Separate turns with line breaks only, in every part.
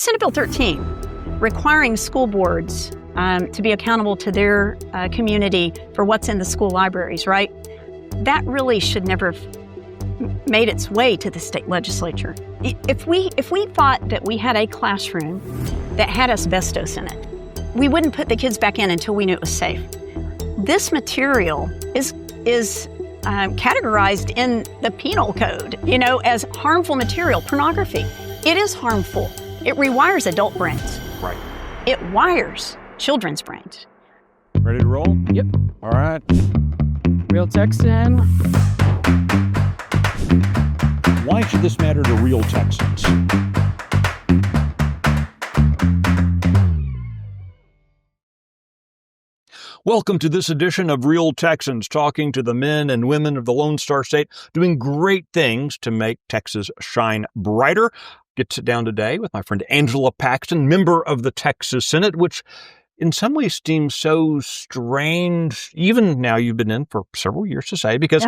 Senate Bill 13, requiring school boards to be accountable to their community for what's in the school libraries, right? That really should never have made its way to the state legislature. If we thought that we had a classroom that had asbestos in it, we wouldn't put the kids back in until we knew it was safe. This material is categorized in the penal code, as harmful material, pornography. It is harmful. It rewires adult brains.
Right.
It wires children's brains.
Ready to roll?
Yep.
All right.
Real Texan.
Why should this matter to Real Texans? Welcome to this edition of Real Texans, talking to the men and women of the Lone Star State, doing great things to make Texas shine brighter. Get to sit down today with my friend Angela Paxton, member of the Texas Senate, which in some ways seems so strange, even now you've been in for several years to say, because,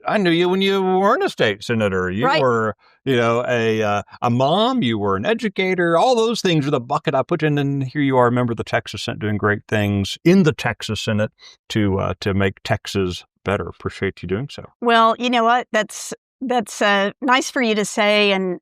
I knew you when you weren't a state senator. You
Right.
were, a mom, you were an educator, all those things are the bucket I put in. And here you are, a member of the Texas Senate, doing great things in the Texas Senate to make Texas better. Appreciate you doing so.
Well, you know what? That's nice for you to say. And,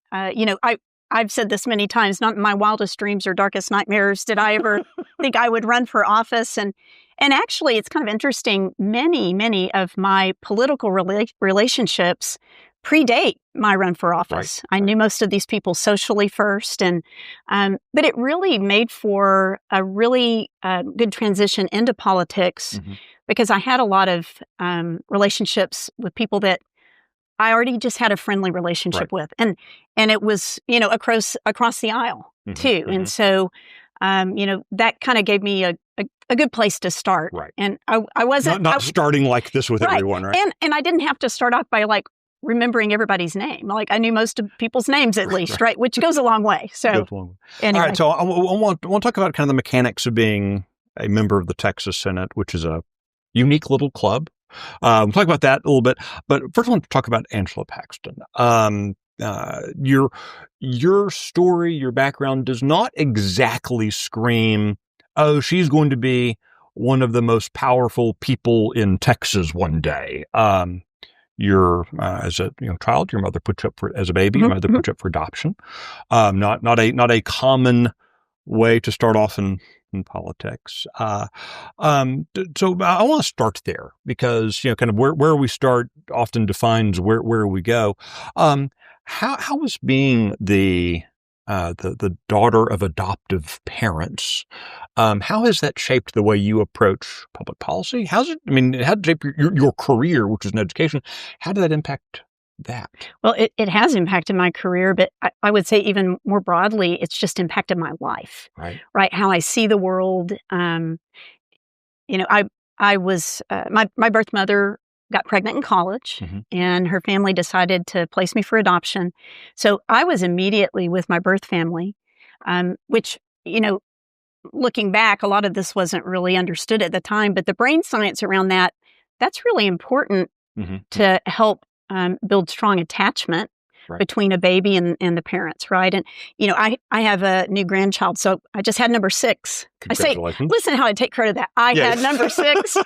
I've said this many times, not in my wildest dreams or darkest nightmares did I ever think I would run for office. And actually, it's kind of interesting. Many of my political relationships predate my run for office.
Right.
I knew most of these people socially first, but it really made for a really good transition into politics because I had a lot of relationships with people that I already just had a friendly relationship with, and it was across the aisle too, and so that kind of gave me a good place to start.
Right.
And I wasn't
not starting like this with
right.
everyone, right?
And I didn't have to start off by remembering everybody's name. I knew most of people's names at least, right? Which goes a long way. So anyway.
All right, so I want to talk about kind of the mechanics of being a member of the Texas Senate, which is a unique little club. We'll talk about that a little bit, but first I want to talk about Angela Paxton. Your story, your background does not exactly scream, oh, she's going to be one of the most powerful people in Texas one day. You're as a child, your mother put you up as a baby, your mother put you up for adoption. Not a common way to start off in politics. So I want to start there because, kind of where we start often defines where we go. How was being the daughter of adoptive parents, how has that shaped the way you approach public policy? How did it shape your career, which is in education? How did that impact that?
Well, it has impacted my career, but I would say even more broadly, it's just impacted my life, right? How I see the world. I was, my birth mother got pregnant in college and her family decided to place me for adoption. So I was immediately with my birth family, which, looking back, a lot of this wasn't really understood at the time, but the brain science around that's really important to help build strong attachment between a baby and the parents, right? And, I have a new grandchild, so I just had number 6. I say, listen how I take credit of that. I had number 6.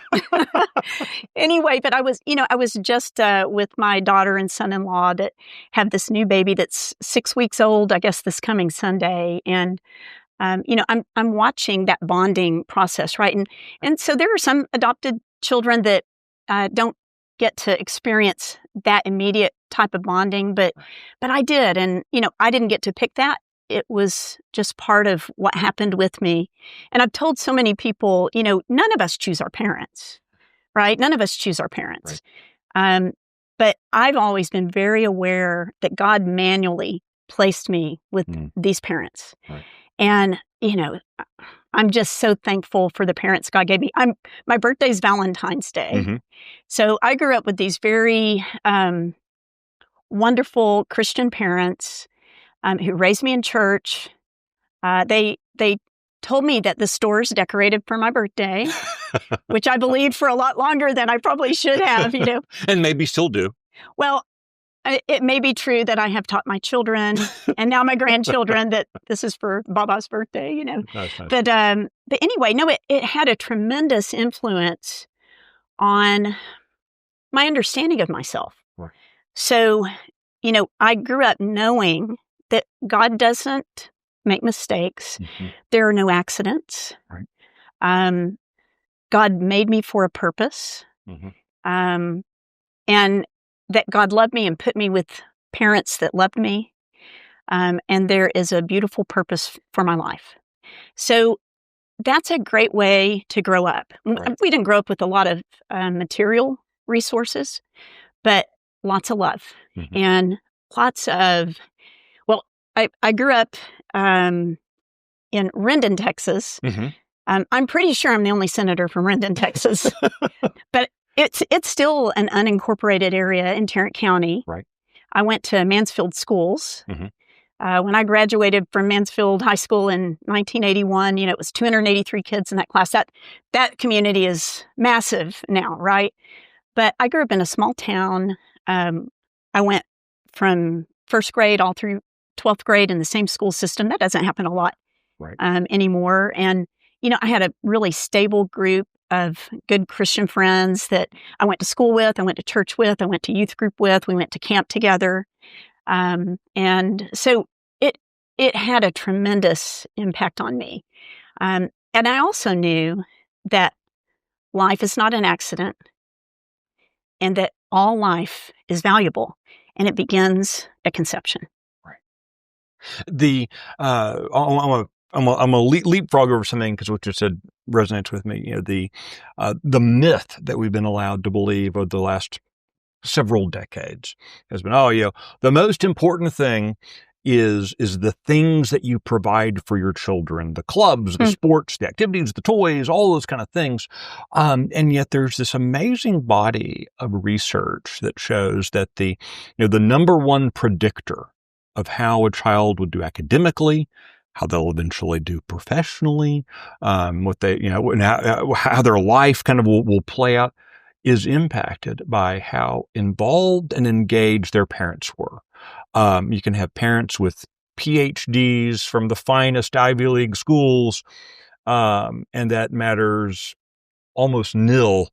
Anyway, but I was just with my daughter and son-in-law that have this new baby that's 6 weeks old, I guess this coming Sunday. And, I'm watching that bonding process, right? And so there are some adopted children that don't get to experience that immediate type of bonding, but I did. And, I didn't get to pick that. It was just part of what happened with me. And I've told so many people, none of us choose our parents, right? None of us choose our parents. Right. But I've always been very aware that God manually placed me with these parents. Right. And, I'm just so thankful for the parents God gave me. My birthday's Valentine's Day. So I grew up with these very wonderful Christian parents who raised me in church. They told me that the store's decorated for my birthday, which I believed for a lot longer than I probably should have,
And maybe still do.
Well, it may be true that I have taught my children and now my grandchildren that this is for Baba's birthday, you know.
Nice.
But anyway, no, it had a tremendous influence on my understanding of myself.
Right.
So, you know, I grew up knowing that God doesn't make mistakes. There are no accidents.
Right.
God made me for a purpose. And that God loved me and put me with parents that loved me. And there is a beautiful purpose for my life. So that's a great way to grow up.
Right.
We didn't grow up with a lot of material resources, but lots of love and lots of, well, I grew up in Rendon, Texas. I'm pretty sure I'm the only senator from Rendon, Texas, but it's still an unincorporated area in Tarrant County.
Right.
I went to Mansfield schools. When I graduated from Mansfield High School in 1981, you know, it was 283 kids in that class. That community is massive now, right? But I grew up in a small town. I went from first grade all through 12th grade in the same school system. That doesn't happen a lot anymore. And, you know, I had a really stable group of good Christian friends that I went to school with, I went to church with, I went to youth group with, we went to camp together. And so it had a tremendous impact on me. And I also knew that life is not an accident and that all life is valuable and it begins at conception.
Right. I'm gonna leapfrog over something because what you said resonates with me. You know, the myth that we've been allowed to believe over the last several decades has been, the most important thing is the things that you provide for your children, the clubs, the sports, the activities, the toys, all those kind of things. And yet there's this amazing body of research that shows that the number one predictor of how a child would do academically, how they'll eventually do professionally, what they, and how their life kind of will play out is impacted by how involved and engaged their parents were. You can have parents with PhDs from the finest Ivy League schools, and that matters almost nil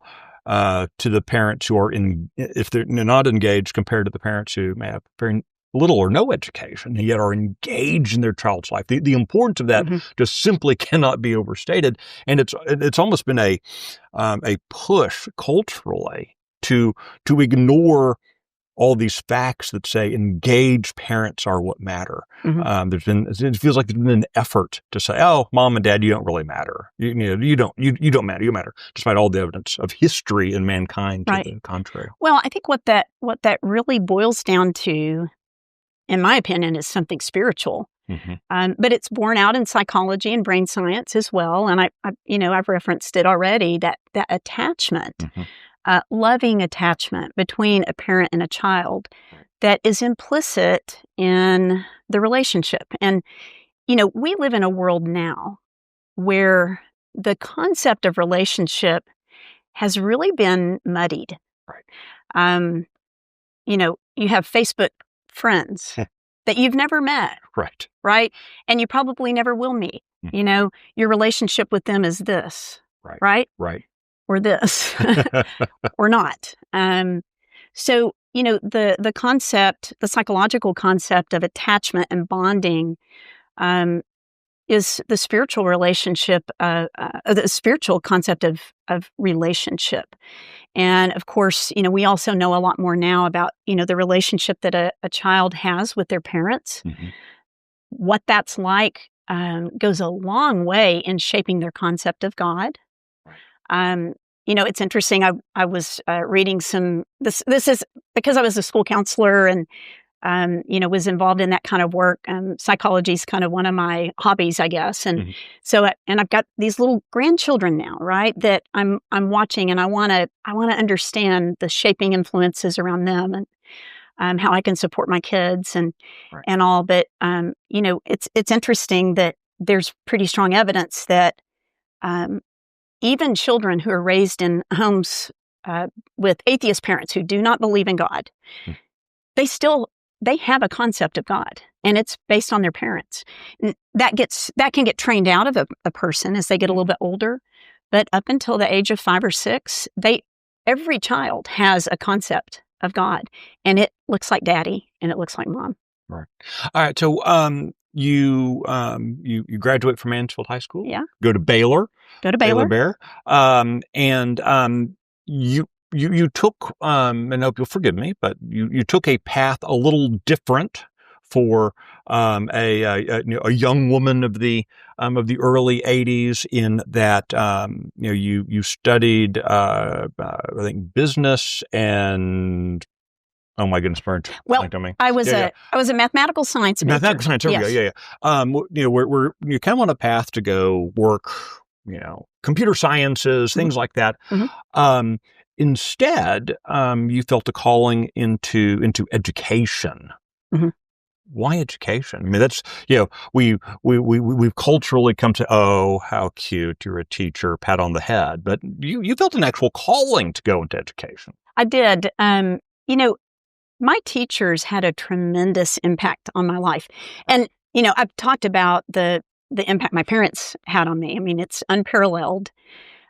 to the parents who are if they're not engaged compared to the parents who may have very little or no education and yet are engaged in their child's life. The importance of that just simply cannot be overstated, and it's almost been a push culturally to ignore all these facts that say engaged parents are what matter. It feels like there's been an effort to say, oh, mom and dad, you don't really matter. You don't matter. You matter, despite all the evidence of history and mankind to the contrary.
Well, I think what that really boils down to, in my opinion, is something spiritual. But it's borne out in psychology and brain science as well. And I've referenced it already, that attachment, loving attachment between a parent and a child that is implicit in the relationship. And, we live in a world now where the concept of relationship has really been muddied.
Right.
You have Facebook friends that you've never met. Right. And you probably never will meet. Your relationship with them is this. Right. Or this or not. So, the concept, the psychological concept of attachment and bonding is the spiritual relationship, the spiritual concept of relationship. And of course, we also know a lot more now about, the relationship that a child has with their parents. What that's like goes a long way in shaping their concept of God. It's interesting. I was reading this is because I was a school counselor and, was involved in that kind of work. Psychology is kind of one of my hobbies, I guess. And so, and I've got these little grandchildren now, right, that I'm watching, and I want to understand the shaping influences around them and how I can support my kids and all. But, it's interesting that there's pretty strong evidence that, even children who are raised in homes with atheist parents who do not believe in God, they have a concept of God, and it's based on their parents. That can get trained out of a person as they get a little bit older, but up until the age of 5 or 6, every child has a concept of God, and it looks like daddy and it looks like mom.
Right. All right. So, you graduate from Mansfield High School.
Yeah.
Go to Baylor. Baylor Bear. You took, and I hope you'll forgive me, but you took a path a little different for a young woman of the early 80s, in that you studied I think business and, oh my goodness, Burnt.
Well, I was a mathematical science major.
Mathematical science. There we go. Yeah. We're you kind of on a path to go work, computer sciences, things like that.
Mm-hmm.
Instead, you felt a calling into education.
Mm-hmm.
Why education? I mean, that's, we've culturally come to, oh, how cute, you're a teacher, pat on the head, but you felt an actual calling to go into education.
I did. My teachers had a tremendous impact on my life. And, I've talked about the impact my parents had on me. I mean, it's unparalleled.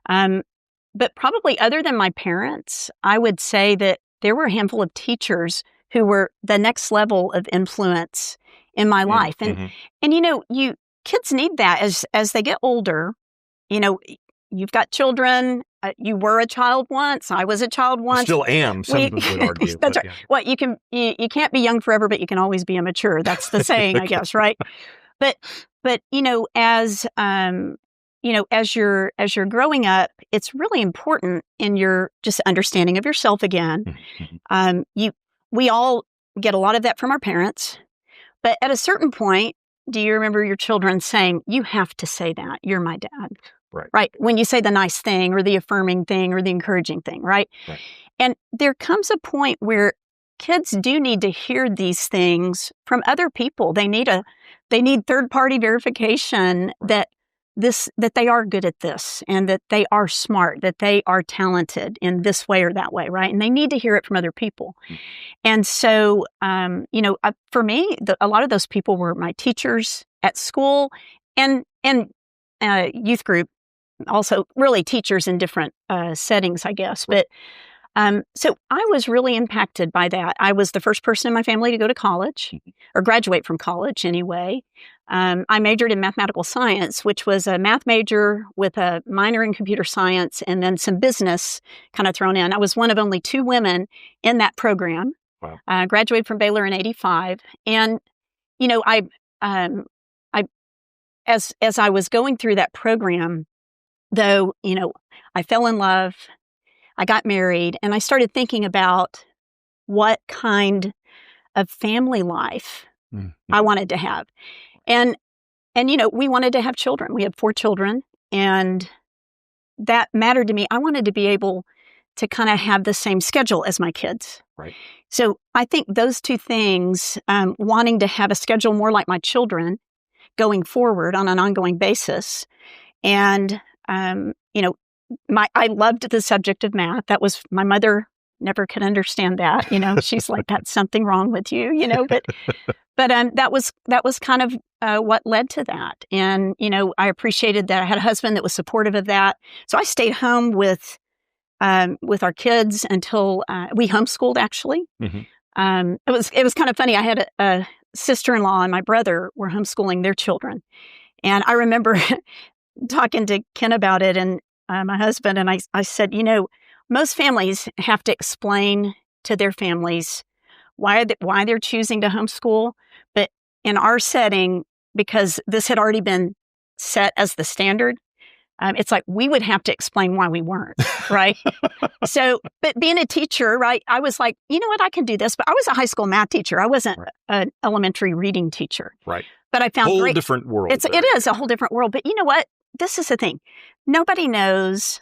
But probably other than my parents, I would say that there were a handful of teachers who were the next level of influence in my life. And, and kids need that as they get older. You've got children. You were a child once. I was a child once.
Still am. Some would argue.
That's right. Yeah. Well, you can't be young forever, but you can always be immature. That's the saying, I guess, right? But as you're growing up, it's really important in your just understanding of yourself again. We all get a lot of that from our parents, but at a certain point, do you remember your children saying, "You have to say that. You're my dad." Right. When you say the nice thing or the affirming thing or the encouraging thing, right? And there comes a point where kids do need to hear these things from other people. They need third-party verification that they are good at this, and that they are smart, that they are talented in this way or that way, right? And they need to hear it from other people. And so, for me, a lot of those people were my teachers at school and youth group. Also, really teachers in different settings, I guess. But so I was really impacted by that. I was the first person in my family to go to college, or graduate from college anyway. I majored in mathematical science, which was a math major with a minor in computer science and then some business kind of thrown in. I was one of only 2 women in that program.
Wow.
I graduated from Baylor in '85. And, as I was going through that program, though, I fell in love, I got married, and I started thinking about what kind of family life I wanted to have. And we wanted to have children. We had 4 children, and that mattered to me. I wanted to be able to kind of have the same schedule as my kids.
Right.
So I think those 2 things, wanting to have a schedule more like my children going forward on an ongoing basis, and I loved the subject of math. That was, my mother never could understand that. She's like, "That's something wrong with you," but that was kind of what led to that. And, I appreciated that I had a husband that was supportive of that. So I stayed home with our kids until we homeschooled, actually. It was kind of funny. I had a sister-in-law and my brother were homeschooling their children. And I remember talking to Ken about it, and my husband, and I said, most families have to explain to their families why they're choosing to homeschool. But in our setting, because this had already been set as the standard, it's like we would have to explain why we weren't, right? So, but being a teacher, right, I was like, you know what, I can do this. But I was a high school math teacher. I wasn't an elementary reading teacher.
Right.
But I found
whole different world.
It is a whole different world. But you know what? This is the thing. Nobody knows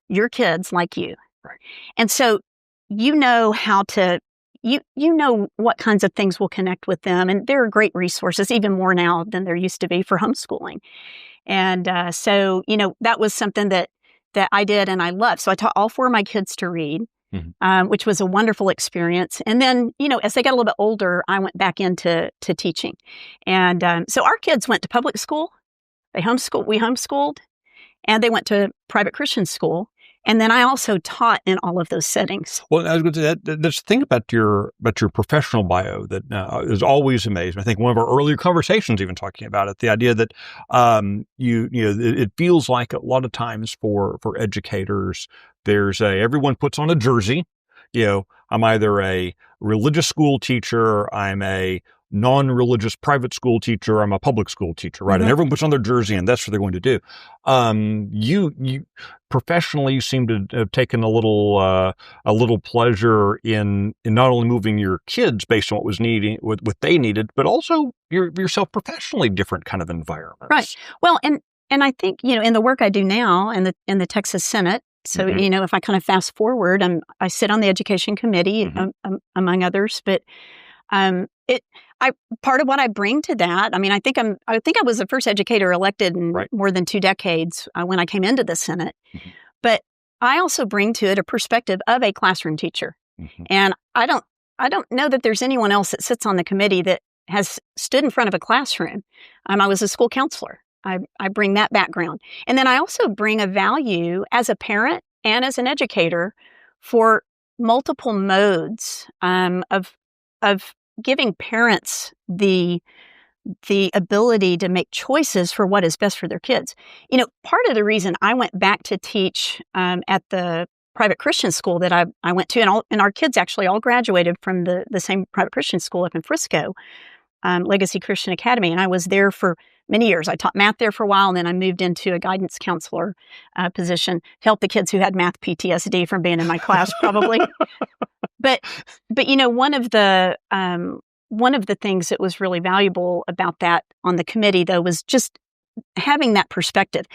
your kids like you.
Right.
And so you know how to, you know what kinds of things will connect with them. And there are great resources, even more now than there used to be, for homeschooling. And so, that was something that I did and I loved. So I taught all 4 of my kids to read. which was a wonderful experience. And then, as they got a little bit older, I went back into teaching. And so our kids went to public school. We homeschooled, and they went to private Christian school. And then I also taught in all of those settings.
Well, I was going to say that's the thing about your professional bio that is always amazing. I think one of our earlier conversations, even talking about it, the idea that it feels like a lot of times for educators, there's everyone puts on a jersey. I'm either a religious school teacher, I'm a non-religious private school teacher, I'm a public school teacher, right? And everyone puts on their jersey, and that's what they're going to do. You professionally seem to have taken a little pleasure in not only moving your kids based on what was needing, what they needed, but also yourself professionally different kind of environments.
Right. Well, and I think in the work I do now in the Texas Senate. So if I kind of fast forward, I sit on the education committee among others, but part of what I bring to that, I think I was the first educator elected in more than 2 decades when I came into the Senate, but I also bring to it a perspective of a classroom teacher, and I don't know that there's anyone else that sits on the committee that has stood in front of a classroom. I was a school counselor. I bring that background, and then I also bring a value as a parent and as an educator for multiple modes of giving parents the ability to make choices for what is best for their kids. Part of the reason I went back to teach at the private Christian school that I went to, and our kids actually all graduated from the same private Christian school up in Frisco, Legacy Christian Academy, and I was there for many years. I taught math there for a while, and then I moved into a guidance counselor position to help the kids who had math PTSD from being in my class, probably. But one of the things that was really valuable about that on the committee, though, was just having that perspective.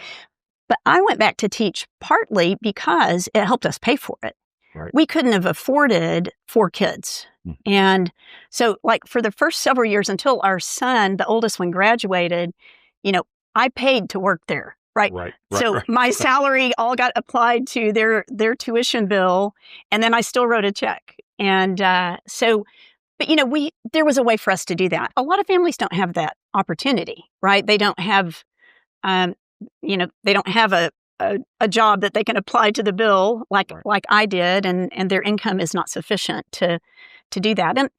But I went back to teach partly because it helped us pay for it.
Right.
We couldn't have afforded 4 kids. And so for the first several years until our son, the oldest one, graduated, I paid to work there. Right. So my salary all got applied to their tuition bill, and then I still wrote a check. And but there was a way for us to do that. A lot of families don't have that opportunity, right? They don't have, they don't have a job that they can apply to the bill like I did, and their income is not sufficient to do that. And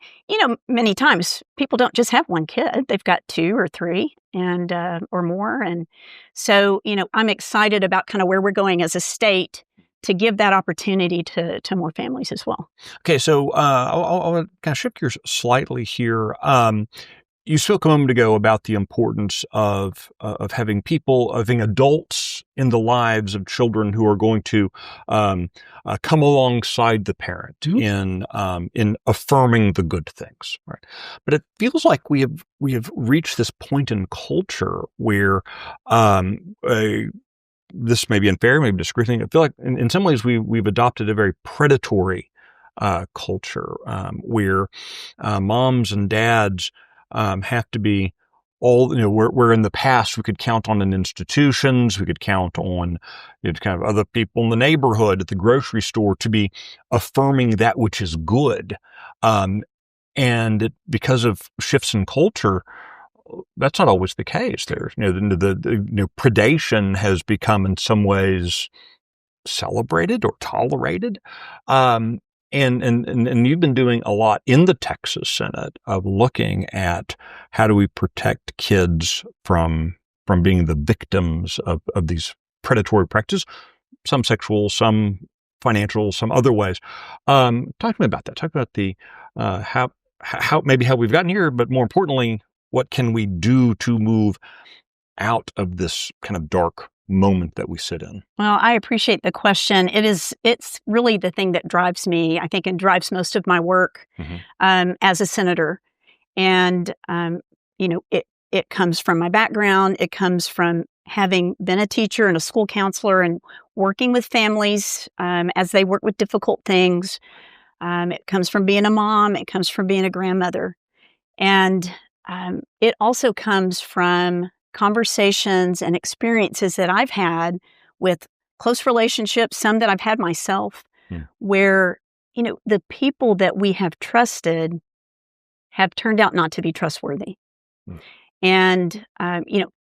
many times people don't just have 1 kid; they've got 2 or 3 and or more. And so I'm excited about kind of where we're going as a state to give that opportunity to more families as well.
Okay, so I'll kind of shift gears slightly here. You spoke a moment ago about the importance of having adults in the lives of children who are going to come alongside the parent in affirming the good things, right? But it feels like we have reached this point in culture where this may be unfair, maybe disagreeing. I feel like in some ways we've adopted a very predatory culture where moms and dads have to be all, where in the past we could count on in institutions, we could count on kind of other people in the neighborhood, at the grocery store, to be affirming that which is good. And because of shifts in culture, that's not always the case. There's, the predation has become in some ways celebrated or tolerated. And you've been doing a lot in the Texas Senate of looking at how do we protect kids from being the victims of these predatory practices, some sexual, some financial, some other ways. Talk to me about that. Talk about the how we've gotten here, but more importantly, what can we do to move out of this kind of dark moment that we sit in?
Well, I appreciate the question. It's really the thing that drives me, I think, and drives most of my work as a senator. And, it comes from my background. It comes from having been a teacher and a school counselor and working with families as they work with difficult things. It comes from being a mom. It comes from being a grandmother. And it also comes from conversations and experiences that I've had with close relationships, some that I've had myself, where the people that we have trusted have turned out not to be trustworthy. Mm. And,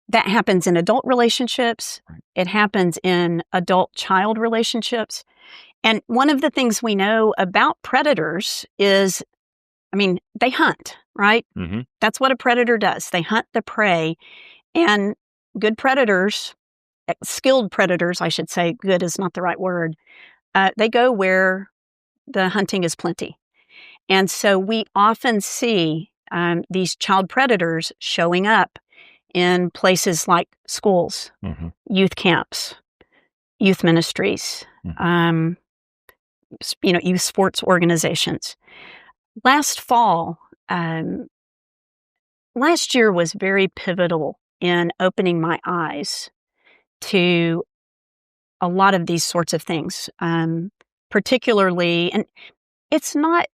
that happens in adult relationships. Right. It happens in adult-child relationships. And one of the things we know about predators is, they hunt, right? Mm-hmm. That's what a predator does. They hunt the prey. And good predators, skilled predators, I should say, good is not the right word, they go where the hunting is plenty. And so we often see these child predators showing up in places like schools, mm-hmm. youth camps, youth ministries, mm-hmm. Youth sports organizations. Last year was very pivotal in opening my eyes to a lot of these sorts of things, particularly, and it's not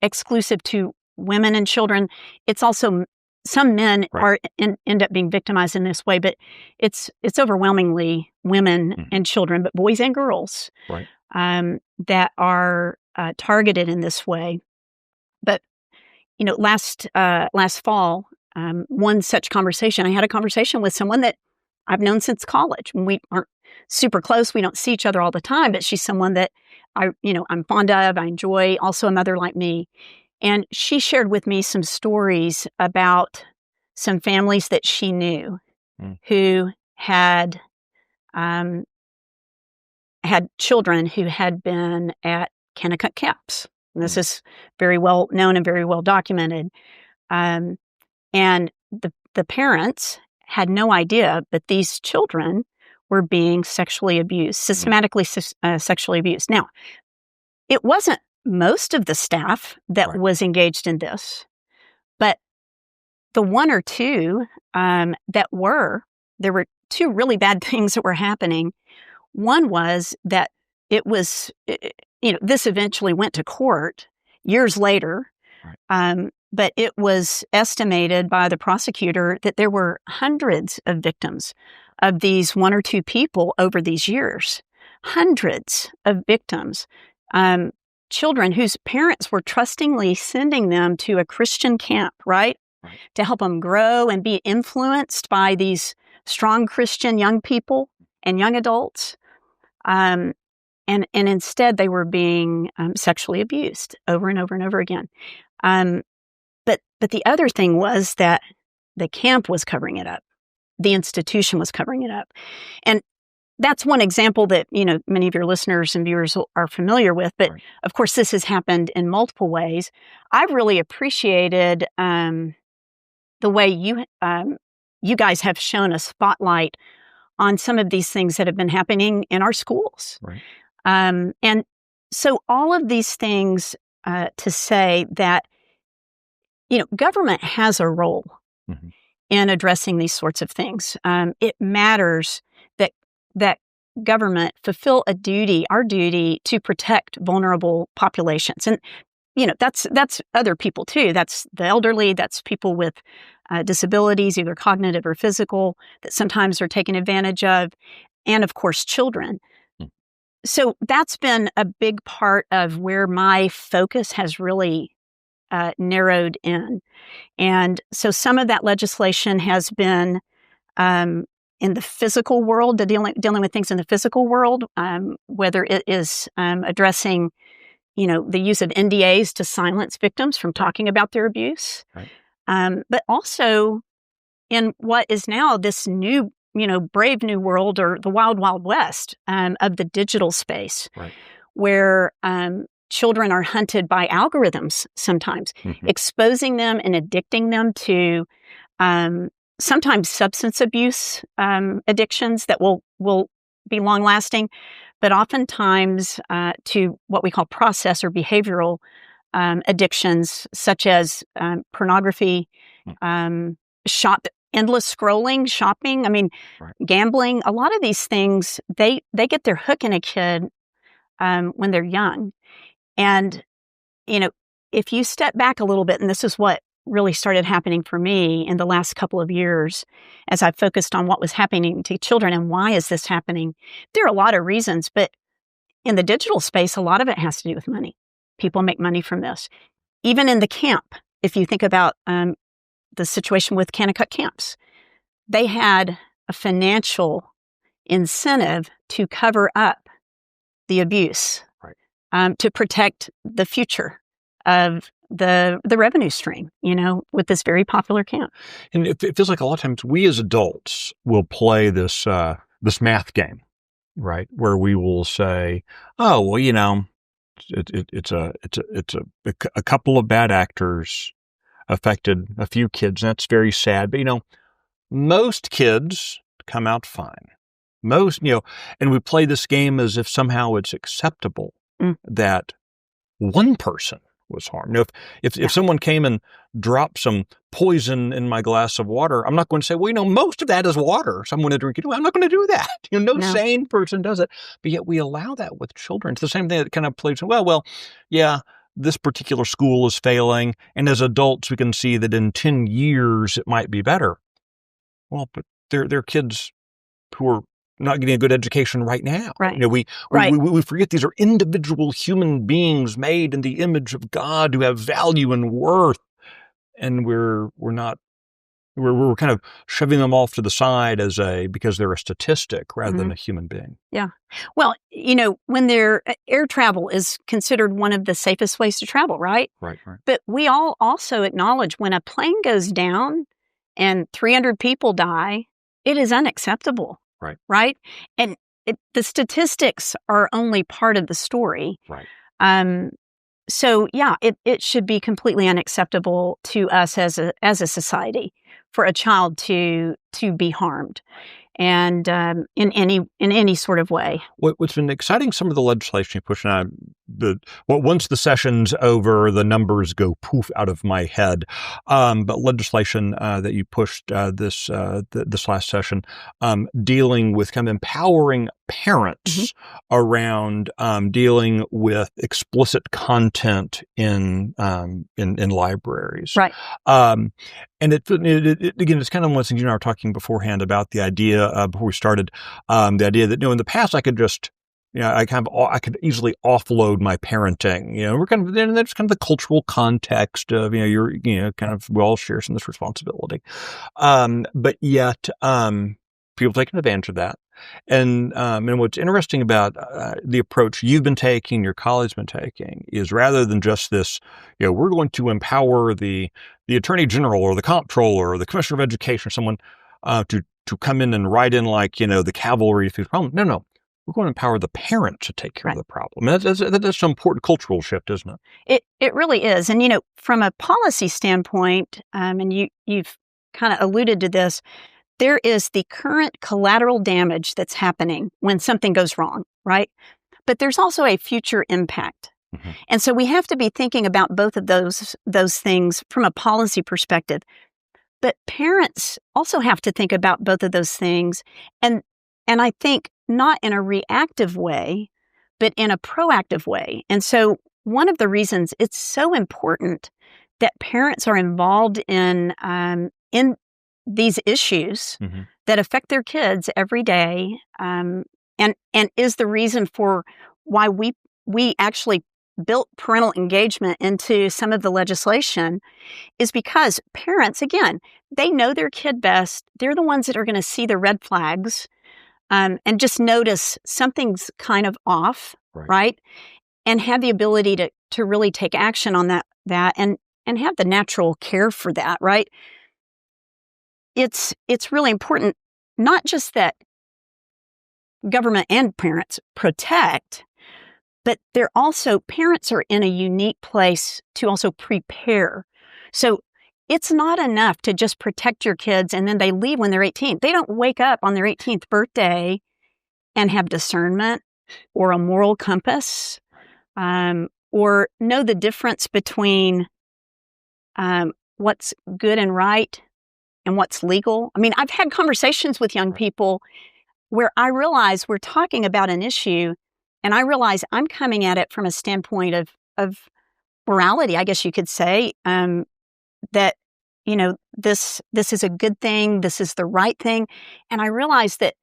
exclusive to women and children. It's also some men right. end up being victimized in this way, but it's overwhelmingly women mm-hmm. and children, but boys and girls right. That are targeted in this way. But last fall, one such conversation, I had a conversation with someone that I've known since college. We aren't super close. We don't see each other all the time, but she's someone that I'm fond of. I enjoy, also a mother like me. And she shared with me some stories about some families that she knew who had children who had been at Kennecott camps. And this is very well known and very well documented. And the parents had no idea, but these children were being sexually abused, systematically sexually abused. Now, it wasn't most of the staff that right. was engaged in this, but the one or two there were two really bad things that were happening. One was that it was, this eventually went to court years later, right. But it was estimated by the prosecutor that there were hundreds of victims of these one or two people over these years. Hundreds of victims. Children whose parents were trustingly sending them to a Christian camp, right? To help them grow and be influenced by these strong Christian young people and young adults. And instead they were being sexually abused over and over and over again. But the other thing was that the camp was covering it up. The institution was covering it up. And that's one example that, many of your listeners and viewers are familiar with. But right. Of course, this has happened in multiple ways. I've really appreciated the way you guys have shown a spotlight on some of these things that have been happening in our schools. Right. And so all of these things to say that, government has a role mm-hmm. in addressing these sorts of things. It matters that government fulfill our duty to protect vulnerable populations. And, that's other people too. That's the elderly, that's people with disabilities, either cognitive or physical, that sometimes are taken advantage of, and of course, children. Mm. So that's been a big part of where my focus has really narrowed in. And so some of that legislation has been in the physical world, dealing with things in the physical world, whether it is addressing, the use of NDAs to silence victims from talking about their abuse, right. But also in what is now this new, brave new world, or the wild, wild west of the digital space, right. where children are hunted by algorithms sometimes, mm-hmm. exposing them and addicting them to sometimes substance abuse addictions that will be long-lasting, but oftentimes to what we call process or behavioral addictions, such as pornography, endless scrolling, shopping, right. gambling. A lot of these things, they get their hook in a kid when they're young. And, if you step back a little bit, and this is what really started happening for me in the last couple of years as I focused on what was happening to children and why is this happening. There are a lot of reasons, but in the digital space, a lot of it has to do with money. People make money from this. Even in the camp, if you think about the situation with Kanakuk camps, they had a financial incentive to cover up the abuse, to protect the future of the revenue stream, with this very popular camp.
And it feels like a lot of times we as adults will play this math game, right? Where we will say, "Oh, well, it's a couple of bad actors affected a few kids. And that's very sad, but most kids come out fine. Most, and we play this game as if somehow it's acceptable that one person was harmed. If someone came and dropped some poison in my glass of water, I'm not going to say, well, most of that is water, so I'm going to drink it. I'm not going to do that. No sane person does it. But yet we allow that with children. It's the same thing that kind of plays, yeah, this particular school is failing. And as adults, we can see that in 10 years, it might be better. Well, but they're kids who are not getting a good education right now.
Right.
We forget these are individual human beings made in the image of God who have value and worth, and we're kind of shoving them off to the side because they're a statistic rather than a human being.
Yeah. Well, when air travel is considered one of the safest ways to travel, right?
Right.
But we all also acknowledge when a plane goes down and 300 people die, it is unacceptable. Right. And the statistics are only part of the story.
Right.
So yeah, it should be completely unacceptable to us as a society for a child to be harmed, and in any sort of way.
What's been exciting, some of the legislation you push, and once the session's over, the numbers go poof out of my head. But legislation that you pushed this last session, dealing with kind of empowering parents around dealing with explicit content in libraries,
right?
And it again, it's kind of one of those things you and I were talking beforehand about the idea before we started, the idea that in the past I could just I could easily offload my parenting. That's kind of the cultural context of you're kind of we all share some of this responsibility, but yet people taking advantage of that. And what's interesting about the approach you've been taking, your colleagues been taking, is rather than just this, we're going to empower the attorney general or the comptroller or the commissioner of education or someone to come in and write in like the cavalry to fix the problem. No, we're going to empower the parent to take care of the problem. And that's an important cultural shift, isn't it?
It really is. And from a policy standpoint, and you've kind of alluded to this, there is the current collateral damage that's happening when something goes wrong, right? But there's also a future impact. And so we have to be thinking about both of those things from a policy perspective. But parents also have to think about both of those things. And I think not in a reactive way, but in a proactive way. And so one of the reasons it's so important that parents are involved in these issues that affect their kids every day, and is the reason for why we actually built parental engagement into some of the legislation, is because parents, again, they know their kid best. They're the ones that are going to see the red flags and just notice something's kind of off, right? And have the ability to really take action on that and have the natural care for that, right? It's really important, not just that government and parents protect, but parents are in a unique place to also prepare. So it's not enough to just protect your kids and then they leave when they're 18. They don't wake up on their 18th birthday and have discernment or a moral compass, or know the difference between what's good and right and what's legal. I mean, I've had conversations with young people where I realize we're talking about an issue and I realize I'm coming at it from a standpoint of morality, I guess you could say, that, this is a good thing, this is the right thing. And I realize that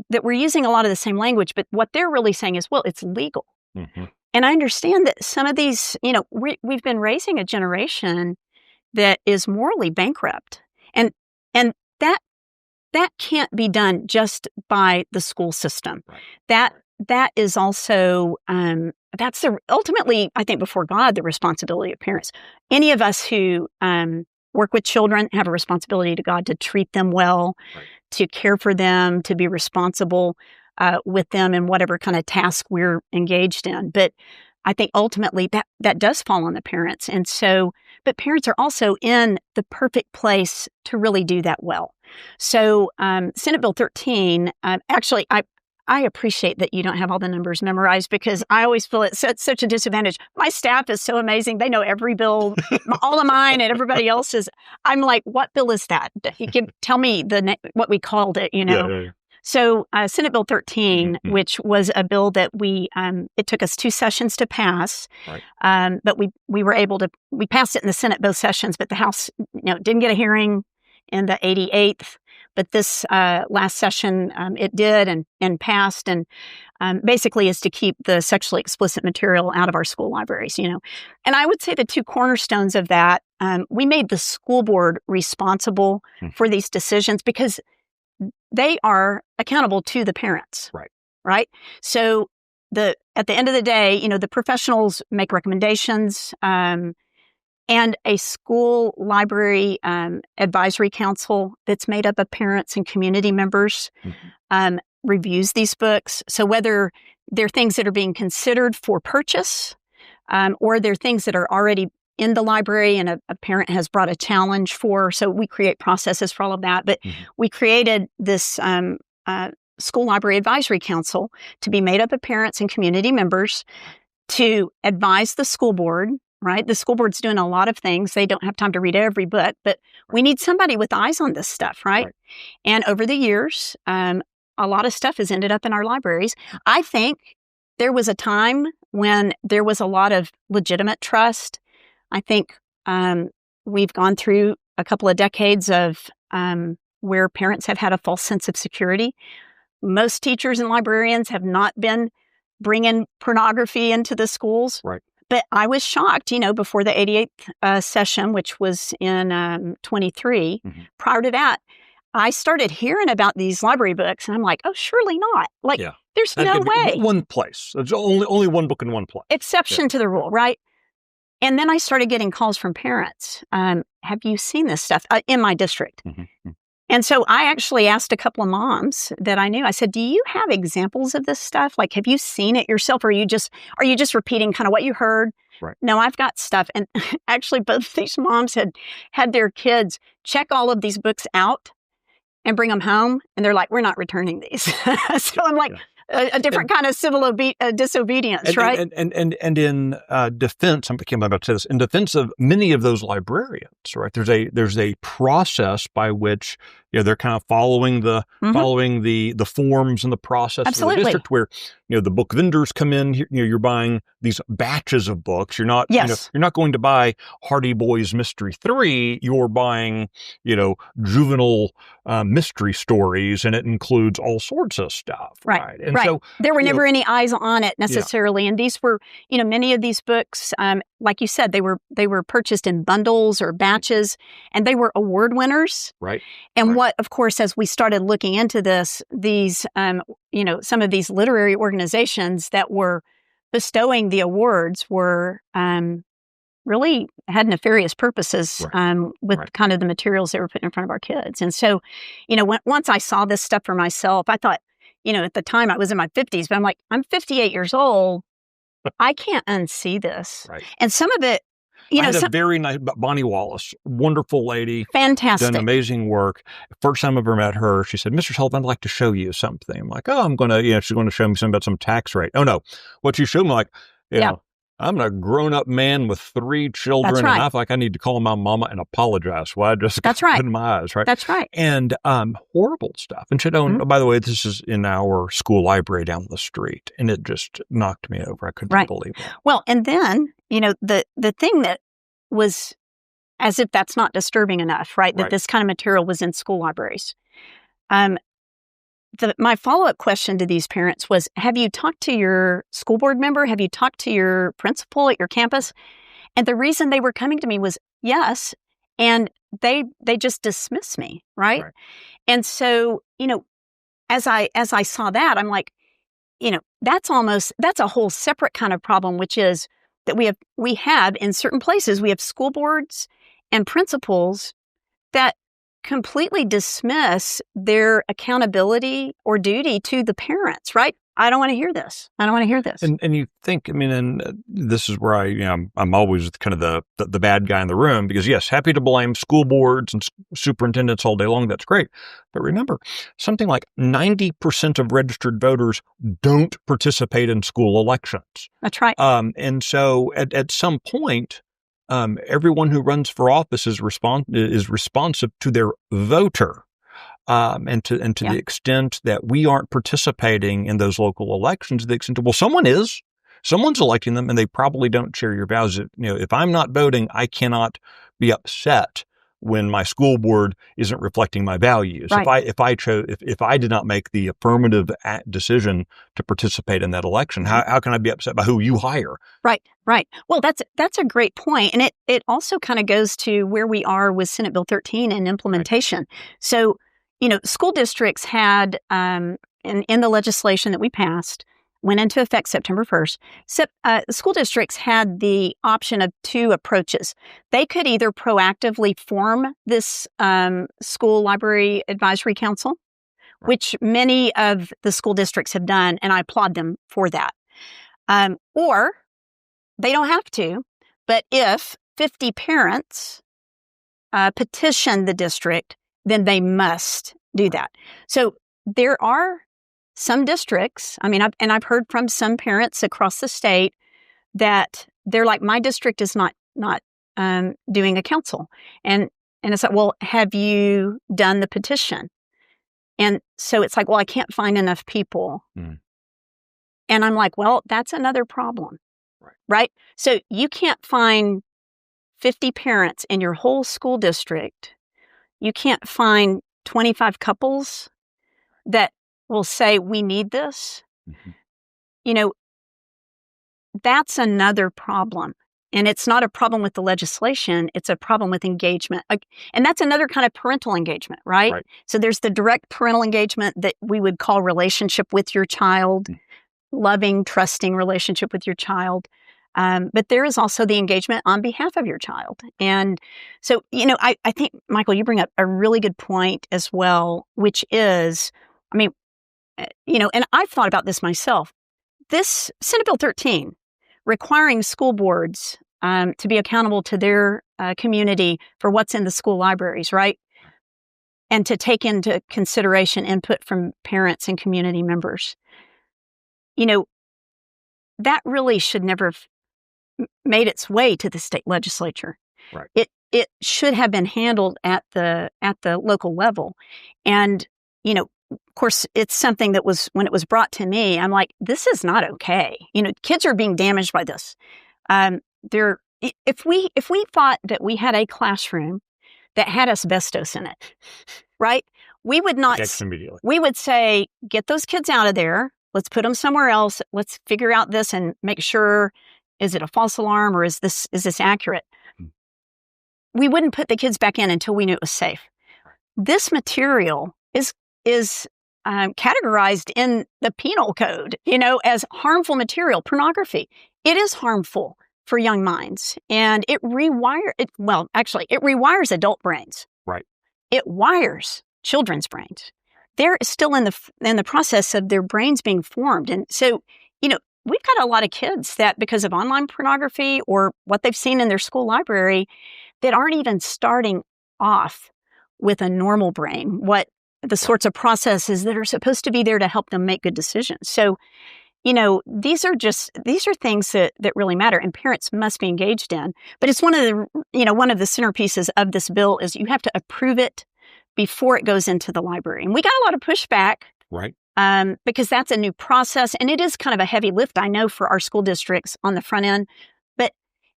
that we're using a lot of the same language, but what they're really saying is, well, it's legal.
Mm-hmm.
And I understand that some of these, we've been raising a generation that is morally bankrupt. And that can't be done just by the school system.
Right.
That is also, that's ultimately, I think, before God, the responsibility of parents. Any of us who work with children have a responsibility to God to treat them well,
right.
to care for them, to be responsible with them in whatever kind of task we're engaged in. But I think ultimately that does fall on the parents. And so, but parents are also in the perfect place to really do that well. So Senate Bill 13, actually, I appreciate that you don't have all the numbers memorized, because I always feel it's such a disadvantage. My staff is so amazing. They know every bill, all of mine and everybody else's. I'm like, what bill is that? Tell me what we called it,
Yeah.
So Senate Bill 13,
mm-hmm.
which was a bill that it took us 2 sessions to pass,
right.
but we were able to, we passed it in the Senate both sessions, but the House didn't get a hearing in the 88th. But this last session, it did and passed, and basically is to keep the sexually explicit material out of our school libraries, And I would say the 2 cornerstones of that, we made the school board responsible for these decisions, because they are accountable to the parents. Right. So at the end of the day, the professionals make recommendations, and a school library advisory council that's made up of parents and community members reviews these books. So whether they're things that are being considered for purchase, or they're things that are already in the library and a parent has brought a challenge for, so we create processes for all of that. But we created this school library advisory council to be made up of parents and community members to advise the school board. Right? The school board's doing a lot of things. They don't have time to read every book, but we need somebody with eyes on this stuff, right? And over the years, a lot of stuff has ended up in our libraries. I think there was a time when there was a lot of legitimate trust. I think we've gone through a couple of decades of where parents have had a false sense of security. Most teachers and librarians have not been bringing pornography into the schools.
Right.
But I was shocked, before the 88th session, which was in 23. Prior to that, I started hearing about these library books, and I'm like, oh, surely not. There's no way.
One place. There's only one book in one place.
Exception to the rule, right? And then I started getting calls from parents. Have you seen this stuff in my district? And so I actually asked a couple of moms that I knew. I said, do you have examples of this stuff? Like, have you seen it yourself? Or are you just repeating kind of what you heard?
Right.
No, I've got stuff. And actually, both these moms had their kids check all of these books out and bring them home. And they're like, we're not returning these. So I'm like, a different kind of civil disobedience, right?
And in defense, I'm about to say this, in defense of many of those librarians, right? There's a process by which they're kind of following the forms and the process
Absolutely.
of the district, where the book vendors come in. You're buying these batches of books. You're not you're not going to buy Hardy Boys Mystery 3. You're buying juvenile mystery stories, and it includes all sorts of stuff, right? And so
there were never any eyes on it necessarily, and these were many of these books, like you said, they were purchased in bundles or batches, and they were award winners,
right?
And what, of course, as we started looking into this, these some of these literary organizations that were bestowing the awards were really had nefarious purposes with kind of the materials they were putting in front of our kids. And so, once I saw this stuff for myself, I thought, at the time I was in my 50s, but I'm like, I'm 58 years old. I can't unsee this.
Right.
And some of it,
I had a very nice Bonnie Wallace, wonderful lady,
fantastic,
done amazing work. First time I ever met her, she said, "Mr. Sullivan, I'd like to show you something." I'm like, "Oh, I'm gonna," she's going to show me something about some tax rate. Oh no, what she showed me, like, I'm a grown-up man with 3 children,
That's right.
and I feel like I need to call my mama and apologize. Well, I just
That's right.
in my eyes, right?
That's right.
And horrible stuff. And she said, "Oh, by the way, this is in our school library down the street," and it just knocked me over. I couldn't believe it.
Well, and then the thing that was, as if that's not disturbing enough, right? That this kind of material was in school libraries. my follow-up question to these parents was, have you talked to your school board member? Have you talked to your principal at your campus? And the reason they were coming to me was yes. And they just dismissed me, right? And so, as I saw that, I'm like, that's a whole separate kind of problem, which is that we have in certain places, we have school boards and principals that completely dismiss their accountability or duty to the parents, right? I don't want to hear this. I don't want to hear this.
And you think, and this is where I'm always kind of the bad guy in the room, because yes, happy to blame school boards and superintendents all day long. That's great. But remember, something like 90% of registered voters don't participate in school elections.
That's right.
And so at some point, everyone who runs for office is responsive to their voter. And to the extent that we aren't participating in those local elections, to the extent of, someone's electing them and they probably don't share your values. If I'm not voting, I cannot be upset when my school board isn't reflecting my values.
Right.
If I did not make the affirmative decision to participate in that election, how can I be upset by who you hire?
Right. Well, that's a great point. And it also kind of goes to where we are with Senate Bill 13 and implementation. Right. So, school districts had, in the legislation that we passed, went into effect September 1st, school districts had the option of two approaches. They could either proactively form this school library advisory council, right, which many of the school districts have done, and I applaud them for that. Or they don't have to, but if 50 parents petition the district, then they must do that. So there are some districts, I've heard from some parents across the state that they're like, my district is not doing a council. And it's like, well, have you done the petition? And so it's like, well, I can't find enough people. Mm. And I'm like, well, that's another problem, right? So you can't find 50 parents in your whole school district. You can't find 25 couples that will say, we need this. Mm-hmm. That's another problem. And it's not a problem with the legislation. It's a problem with engagement. And that's another kind of parental engagement, right? So there's the direct parental engagement that we would call relationship with your child, loving, trusting relationship with your child. But there is also the engagement on behalf of your child. And so, I think, Michael, you bring up a really good point as well, which is, and I've thought about this myself. This Senate Bill 13, requiring school boards to be accountable to their community for what's in the school libraries, right? And to take into consideration input from parents and community members. That really should never have made its way to the state legislature. Right. It should have been handled at the local level. And, of course, it's something that was, when it was brought to me, I'm like, this is not okay. Kids are being damaged by this. If we thought that we had a classroom that had asbestos in it, right? We would not, immediately. We would say, get those kids out of there. Let's put them somewhere else. Let's figure out this and make sure, is it a false alarm or is this accurate? We wouldn't put the kids back in until we knew it was safe. This material is categorized in the penal code, as harmful material, pornography. It is harmful for young minds, and it rewires adult brains. Right. It wires children's brains. They're still in the process of their brains being formed. And so, we've got a lot of kids that, because of online pornography or what they've seen in their school library, that aren't even starting off with a normal brain, what the sorts of processes that are supposed to be there to help them make good decisions. So, these are things that really matter, and parents must be engaged in. But it's one of the centerpieces of this bill is you have to approve it before it goes into the library. And we got a lot of pushback. Right. Because that's a new process, and it is kind of a heavy lift, I know, for our school districts on the front end. But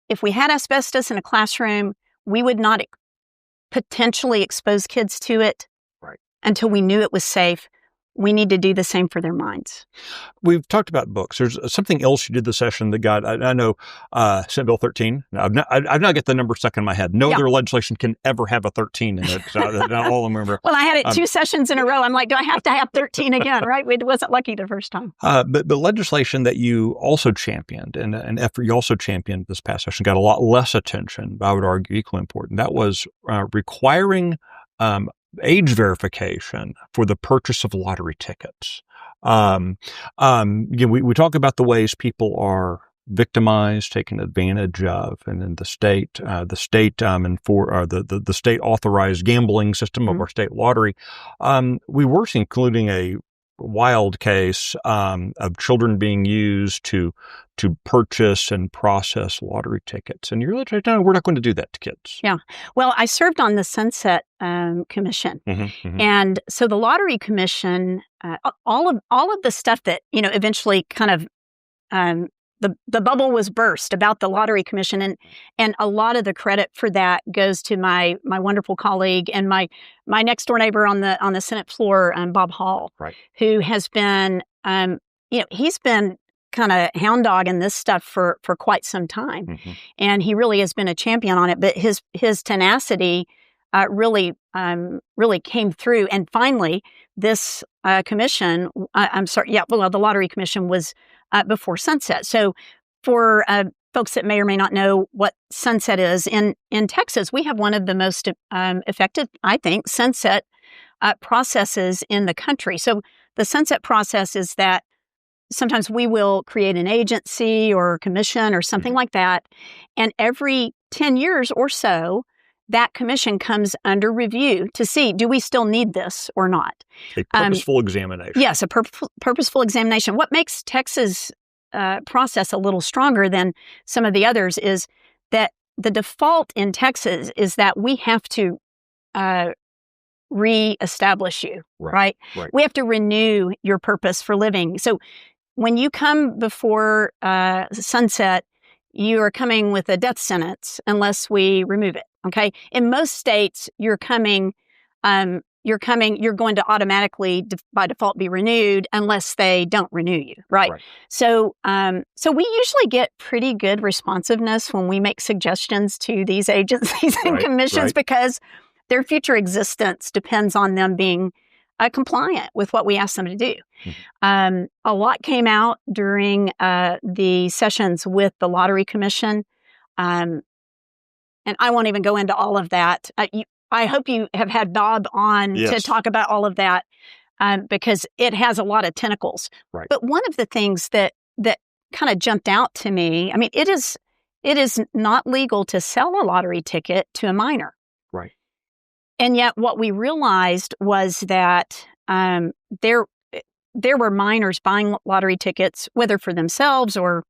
if we had asbestos in a classroom, we would not potentially expose kids to it until we knew it was safe. we need to do the same for their minds.
We've talked about books. There's something else you did the session that got, I know, Senate Bill 13. I've not got the number stuck in my head. No other legislation can ever have a 13 in it. So I all remember.
Well, I had it 2 sessions in a row. I'm like, do I have to have 13 again, right? It wasn't lucky the first time.
But the legislation that you also championed and an effort you also championed this past session got a lot less attention, but I would argue equally important. That was requiring age verification for the purchase of lottery tickets. We talk about the ways people are victimized, taken advantage of, and then the state authorized gambling system of our state lottery. We were including a wild case of children being used to purchase and process lottery tickets. And you're literally saying, no, we're not going to do that to kids.
Yeah. Well, I served on the Sunset Commission. And so the Lottery Commission, all of the stuff that, eventually kind of the bubble was burst about the Lottery Commission, and a lot of the credit for that goes to my wonderful colleague and my next door neighbor on the Senate floor, Bob Hall, who has been, he's been kind of hound dogging this stuff for quite some time, and he really has been a champion on it. But his tenacity really came through, and finally, this commission, the Lottery Commission was before Sunset. So for folks that may or may not know what Sunset is, in Texas, we have one of the most effective, I think, Sunset processes in the country. So the Sunset process is that sometimes we will create an agency or commission or something like that, and every 10 years or so, that commission comes under review to see, do we still need this or not?
A purposeful examination.
Yes, a purposeful examination. What makes Texas process a little stronger than some of the others is that the default in Texas is that we have to reestablish you, right? We have to renew your purpose for living. So when you come before Sunset, you are coming with a death sentence unless we remove it. Okay. In most states, you're going to automatically by default be renewed unless they don't renew you. Right. So we usually get pretty good responsiveness when we make suggestions to these agencies and commissions because their future existence depends on them being compliant with what we ask them to do. A lot came out during the sessions with the Lottery Commission. And I won't even go into all of that. I hope you have had Bob on to talk about all of that because it has a lot of tentacles. But one of the things that kind of jumped out to me, I mean, it is not legal to sell a lottery ticket to a minor. And yet what we realized was that there were minors buying lottery tickets, whether for themselves or,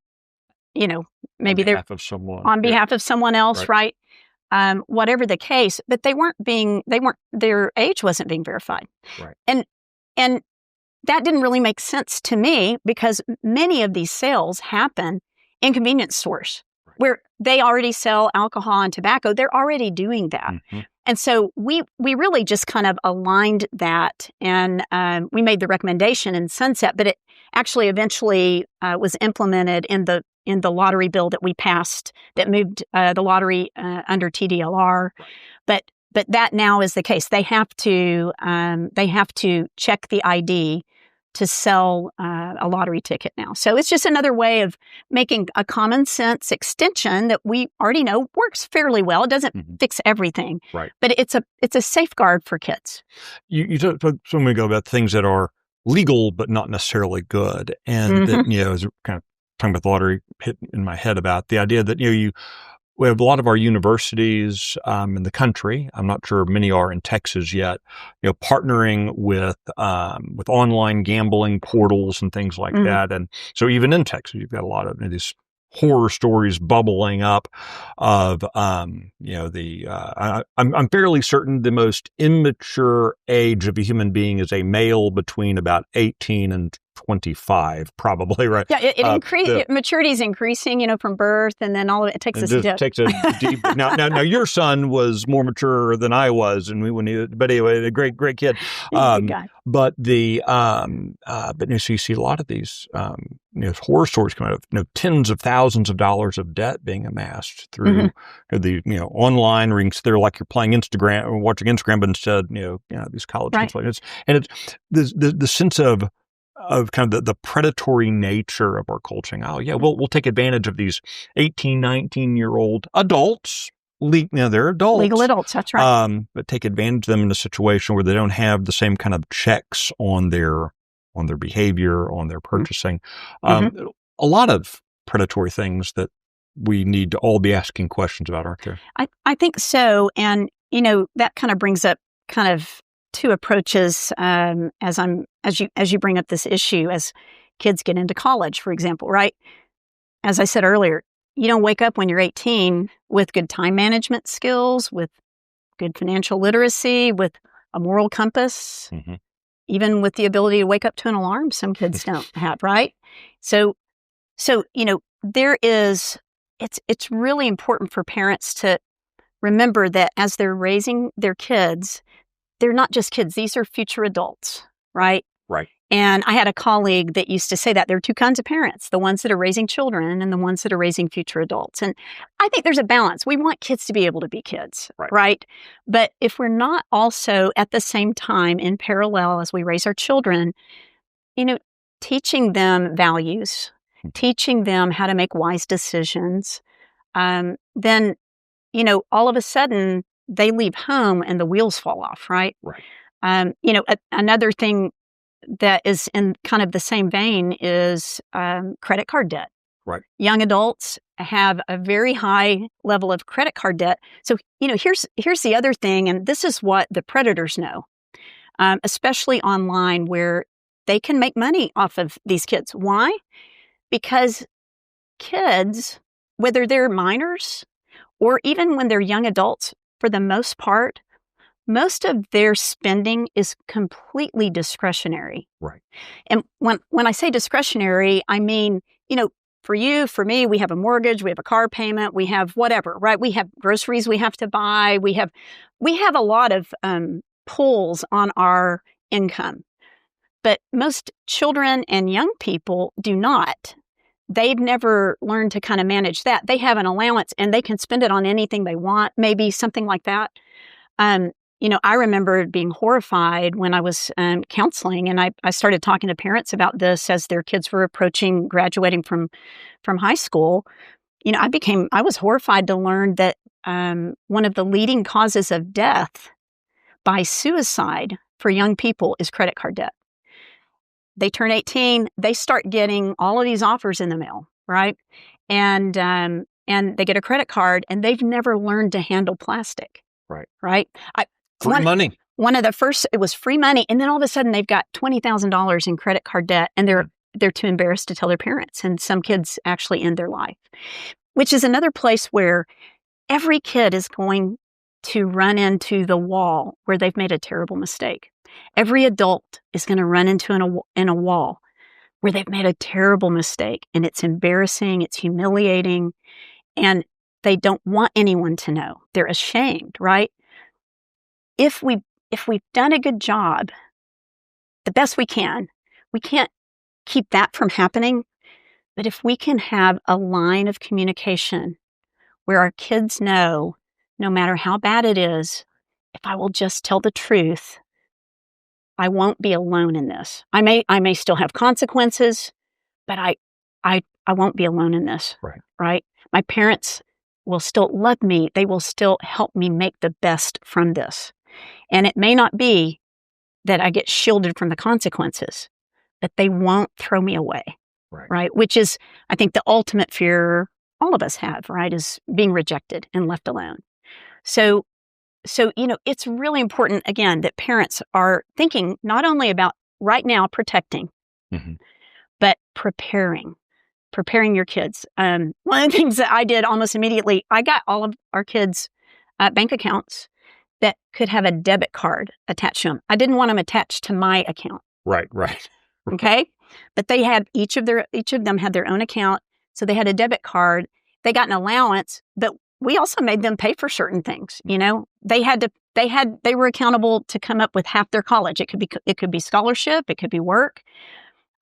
maybe they're on behalf of someone else, right? Whatever the case, but their age wasn't being verified. And that didn't really make sense to me because many of these sales happen in convenience stores where they already sell alcohol and tobacco. They're already doing that. And so we really just kind of aligned that, and we made the recommendation in Sunset, but it actually eventually was implemented in the lottery bill that we passed that moved the lottery under TDLR. But that now is the case. They have to check the ID to sell a lottery ticket now. So it's just another way of making a common sense extension that we already know works fairly well. It doesn't fix everything, but it's a safeguard for kids.
You talked so many ago about things that are legal but not necessarily good, and that as kind of talking about the lottery hit in my head about the idea that we have a lot of our universities in the country. I'm not sure many are in Texas yet. Partnering with online gambling portals and things like that. And so even in Texas, you've got a lot of these horror stories bubbling up of I'm fairly certain the most immature age of a human being is a male between about 18 and 25, probably, right?
Yeah, maturity is increasing, from birth, and then all of it takes a dip.
Takes a deep. Now, your son was more mature than I was, and but anyway, a great kid.
He's a good guy.
But so you see a lot of these, horror stories come out of, tens of thousands of dollars of debt being amassed through the, online rings. They're like you're playing Instagram or watching Instagram, but instead, these college kids. And it's the sense of kind of the predatory nature of our culture. Oh yeah, we'll take advantage of these 18, 19-year-old adults. They're adults.
Legal adults, that's right.
But take advantage of them in a situation where they don't have the same kind of checks on their behavior, on their purchasing. A lot of predatory things that we need to all be asking questions about, aren't there?
I think so. And, that kind of brings up kind of two approaches as you bring up this issue as kids get into college, for example, right? As I said earlier, you don't wake up when you're 18 with good time management skills, with good financial literacy, with a moral compass, even with the ability to wake up to an alarm. Some kids don't have, right? So it's really important for parents to remember that as they're raising their kids, they're not just kids. These are future adults, right?
Right.
And I had a colleague that used to say that there are two kinds of parents, the ones that are raising children and the ones that are raising future adults. And I think there's a balance. We want kids to be able to be kids, right? But if we're not also at the same time in parallel as we raise our children, teaching them values, teaching them how to make wise decisions, then, all of a sudden they leave home and the wheels fall off, right?
Right.
Another thing that is in kind of the same vein is credit card debt.
Right.
Young adults have a very high level of credit card debt. So, here's the other thing, and this is what the predators know, especially online where they can make money off of these kids. Why? Because kids, whether they're minors or even when they're young adults, for the most part, most of their spending is completely discretionary.
Right.
And when I say discretionary, I mean, for you, for me, we have a mortgage, we have a car payment, we have whatever, right? We have groceries we have to buy. We have a lot of pulls on our income. But most children and young people do not. They've never learned to kind of manage that. They have an allowance and they can spend it on anything they want, maybe something like that. I remember being horrified when I was counseling, and I started talking to parents about this as their kids were approaching graduating from high school. I was horrified to learn that one of the leading causes of death by suicide for young people is credit card debt. They turn 18, they start getting all of these offers in the mail, right? And they get a credit card, and they've never learned to handle plastic. Right.
Free money.
One of the first, it was free money. And then all of a sudden they've got $20,000 in credit card debt, and they're too embarrassed to tell their parents. And some kids actually end their life, which is another place where every kid is going to run into the wall where they've made a terrible mistake. Every adult is going to run into a wall where they've made a terrible mistake, and it's embarrassing, it's humiliating, and they don't want anyone to know. They're ashamed, right? If we've done a good job, the best we can't keep that from happening. But if we can have a line of communication where our kids know, no matter how bad it is, if I will just tell the truth, I won't be alone in this. I may still have consequences, but I won't be alone in this. Right? My parents will still love me. They will still help me make the best from this. And it may not be that I get shielded from the consequences, but they won't throw me away. Right? Which is, I think, the ultimate fear all of us have, right, is being rejected and left alone. So, it's really important, again, that parents are thinking not only about right now protecting, but preparing your kids. One of the things that I did almost immediately, I got all of our kids' bank accounts that could have a debit card attached to them. I didn't want them attached to my account.
Right.
Okay? But they had each of them had their own account, so they had a debit card. They got an allowance, but we also made them pay for certain things. You know, they were accountable to come up with half their college. It could be scholarship, it could be work.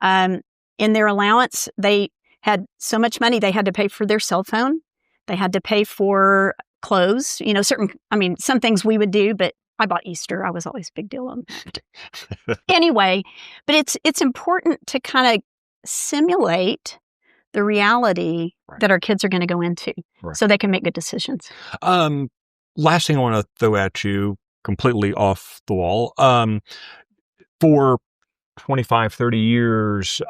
In their allowance, they had so much money they had to pay for their cell phone. They had to pay for clothes. You know, some things we would do, but I bought Easter. I was always a big deal on that. Anyway, but it's important to kind of simulate the reality that our kids are going to go into so they can make good decisions.
Last thing I want to throw at you, completely off the wall. For 25, 30 years,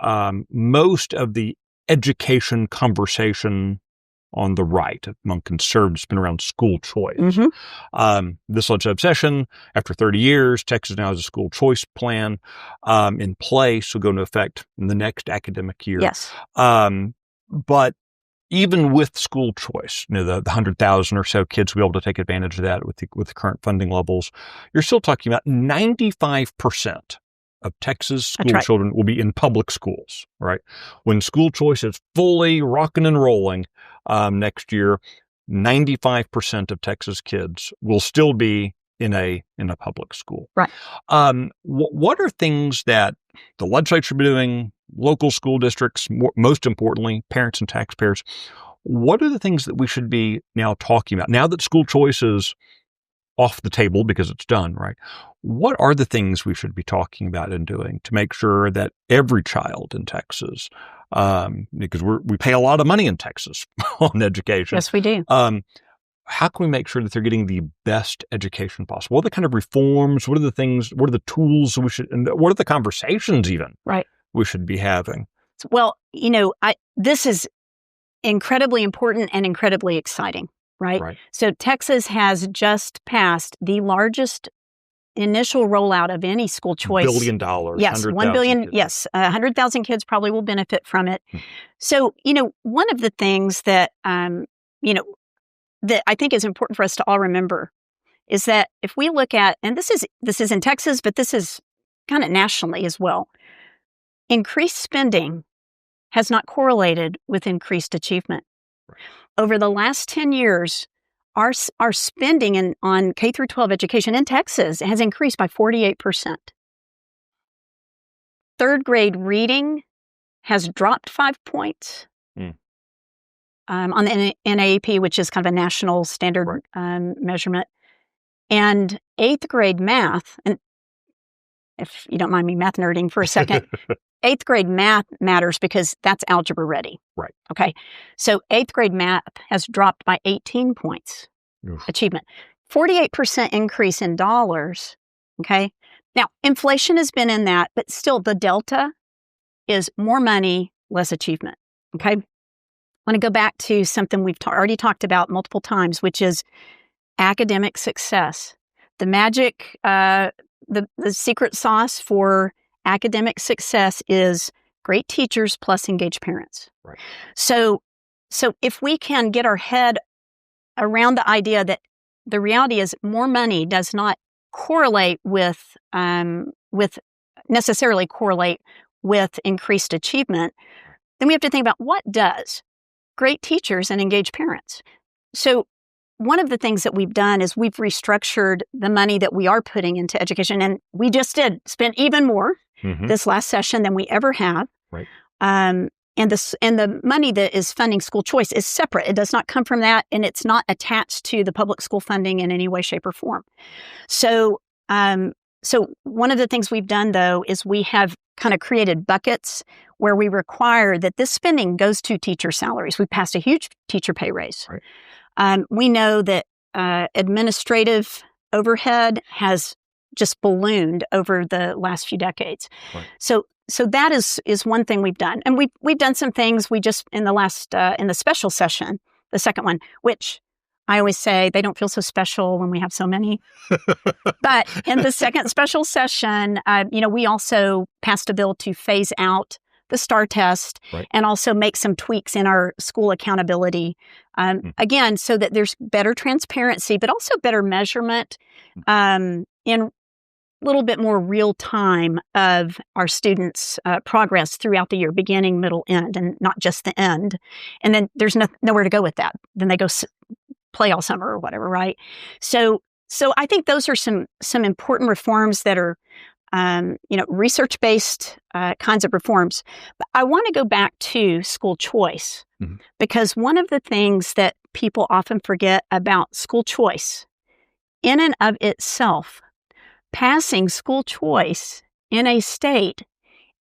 most of the education conversation on the right among conservatives has been around school choice. This legislative session, after 30 years, Texas now has a school choice plan in place, will go into effect in the next academic year.
Yes.
But even with school choice, you know, the 100,000 or so kids will be able to take advantage of that with the current funding levels, you're still talking about 95% of Texas school children will be in public schools, right? When school choice is fully rocking and rolling next year, 95% of Texas kids will still be in a public school.
Right.
What are things that the legislature be doing, local school districts, most importantly, parents and taxpayers? What are the things that we should be now talking about now that school choice is off the table because it's done, right? What are the things we should be talking about and doing to make sure that every child in Texas, because we pay a lot of money in Texas on education.
Yes, we do.
How can we make sure that they're getting the best education possible? What are the kind of reforms? What are the things? What are the tools we should? And what are the conversations even? We should be having?
Well, you know, this is incredibly important and incredibly exciting. Right. So Texas has just passed the largest initial rollout of any school choice.
$1 billion.
Yes, 1 billion. Kids. Yes, 100,000 kids probably will benefit from it. So, you know, one of the things that, that I think is important for us to all remember is that if we look at, and this is in Texas, but this is kind of nationally as well, increased spending has not correlated with increased achievement. Over the last 10 years, our spending on K through 12 education in Texas has increased by 48%. Third grade reading has dropped 5 points on the NAEP, which is kind of a national standard measurement. And eighth grade math, and if you don't mind me math nerding for a second, eighth grade math matters because that's algebra ready.
Right.
Okay. So eighth grade math has dropped by 18 points. Achievement. 48% increase in dollars. Okay. Now, inflation has been in that, but still the delta is more money, less achievement. Okay. I want to go back to something we've already talked about multiple times, which is academic success. The magic, the secret sauce for academic success is great teachers plus engaged parents.
Right.
So if we can get our head around the idea that the reality is more money does not correlate with necessarily correlate with increased achievement, then we have to think about what does. Great teachers and engaged parents. So one of the things that we've done is we've restructured the money that we are putting into education, and we just spent even more this last session than we ever have.
Right.
And the money that is funding school choice is separate. It does not come from that, and it's not attached to the public school funding in any way, shape, or form. So one of the things we've done, though, is we have kind of created buckets where we require that this spending goes to teacher salaries. We passed a huge teacher pay raise.
Right.
We know that administrative overhead has just ballooned over the last few decades.
Right.
So that is one thing we've done. And we've done some things we just in the last in the special session, the second one, which I always say they don't feel so special when we have so many. But in the second special session, we also passed a bill to phase out the STAR test and also make some tweaks in our school accountability. Again, so that there's better transparency, but also better measurement in little bit more real time of our students' progress throughout the year, beginning, middle, end, and not just the end. And then there's nowhere to go with that. Then they go play all summer or whatever, right? So I think those are some important reforms that are, research-based kinds of reforms. But I want to go back to school choice, because one of the things that people often forget about school choice, in and of itself, passing school choice in a state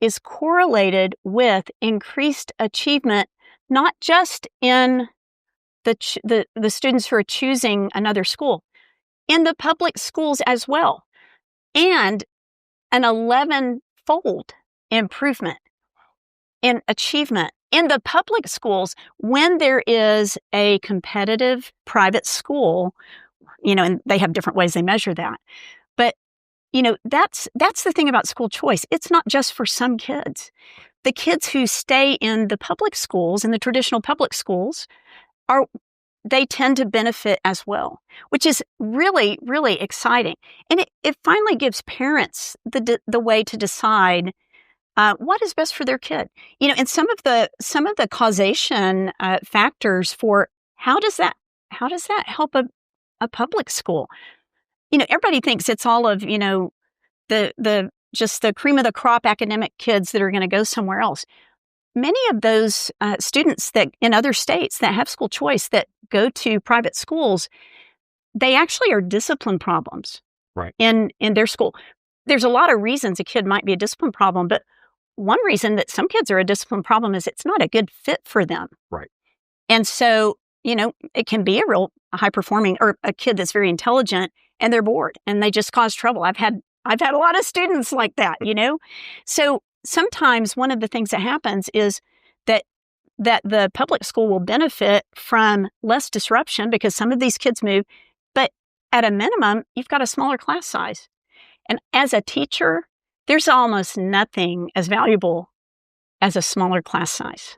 is correlated with increased achievement, not just in the students who are choosing another school, in the public schools as well, and an 11-fold improvement in achievement in the public schools when there is a competitive private school, and they have different ways they measure that. But that's the thing about school choice. It's not just for some kids. The kids who stay in the public schools, in the traditional public schools, they tend to benefit as well, which is really, really exciting. And it finally gives parents the way to decide what is best for their kid. And some of the causation factors for how does that help a public school? Everybody thinks it's all of, the just the cream of the crop academic kids that are going to go somewhere else. Many of those students that in other states that have school choice that go to private schools, they actually are discipline problems,
right,
in their school. There's a lot of reasons a kid might be a discipline problem, but one reason that some kids are a discipline problem is it's not a good fit for them.
Right.
And so, it can be a real high performing or a kid that's very intelligent and they're bored and they just cause trouble. I've had a lot of students like that, So sometimes one of the things that happens is that the public school will benefit from less disruption because some of these kids move, but at a minimum, you've got a smaller class size. And as a teacher, there's almost nothing as valuable as a smaller class size.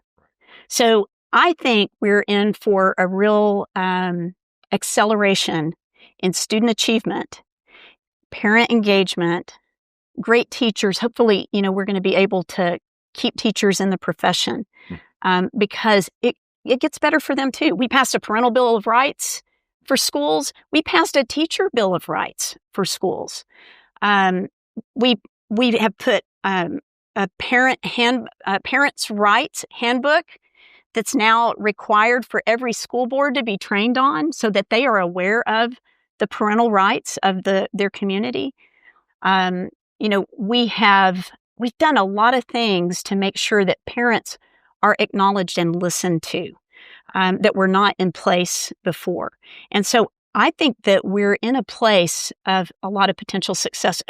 So I think we're in for a real acceleration in student achievement, parent engagement, great teachers. Hopefully, we're going to be able to keep teachers in the profession because it gets better for them too. We passed a parental bill of rights for schools. We passed a teacher bill of rights for schools. We have put a parents' rights handbook that's now required for every school board to be trained on, so that they are aware of the parental rights of their community. We've done a lot of things to make sure that parents are acknowledged and listened to, that were not in place before. And so I think that we're in a place of a lot of potential success.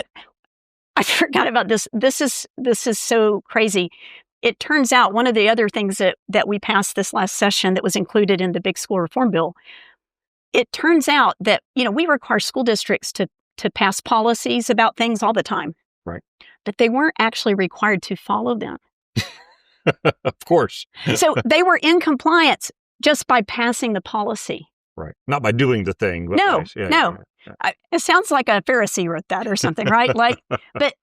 I forgot about this. This is so crazy. It turns out one of the other things that we passed this last session that was included in the big school reform bill, it turns out that, we require school districts to pass policies about things all the time.
Right.
But they weren't actually required to follow them.
Of course.
So they were in compliance just by passing the policy.
Right. Not by doing the thing. But
No.
Yeah.
It sounds like a Pharisee wrote that or something, right? But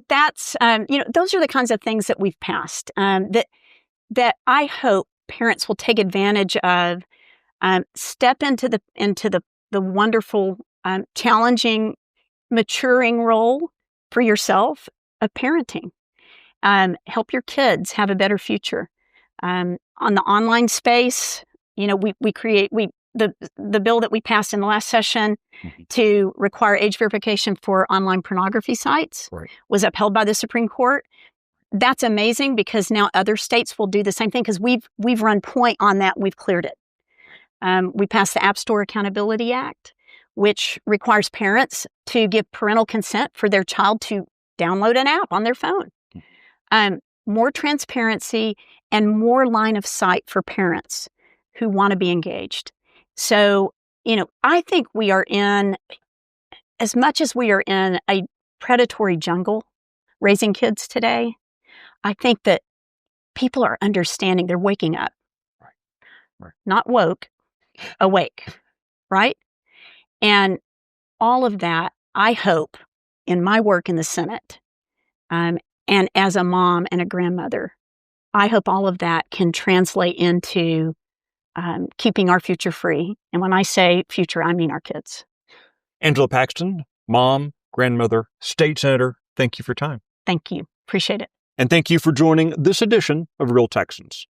that's, those are the kinds of things that we've passed that I hope parents will take advantage of, step into the wonderful, challenging, maturing role for yourself of parenting. Help your kids have a better future. On the online space, the bill that we passed in the last session to require age verification for online pornography sites was upheld by the Supreme Court. That's amazing because now other states will do the same thing because we've run point on that and we've cleared it. We passed the App Store Accountability Act, which requires parents to give parental consent for their child to download an app on their phone. More transparency and more line of sight for parents who want to be engaged. So, I think we are in, as much as we are in a predatory jungle raising kids today, I think that people are understanding, they're waking up. Right. Not woke, awake, right? And all of that, I hope, in my work in the Senate, and as a mom and a grandmother, I hope all of that can translate into keeping our future free. And when I say future, I mean our kids.
Angela Paxton, mom, grandmother, state senator, thank you for your time.
Thank you. Appreciate it.
And thank you for joining this edition of Real Texans.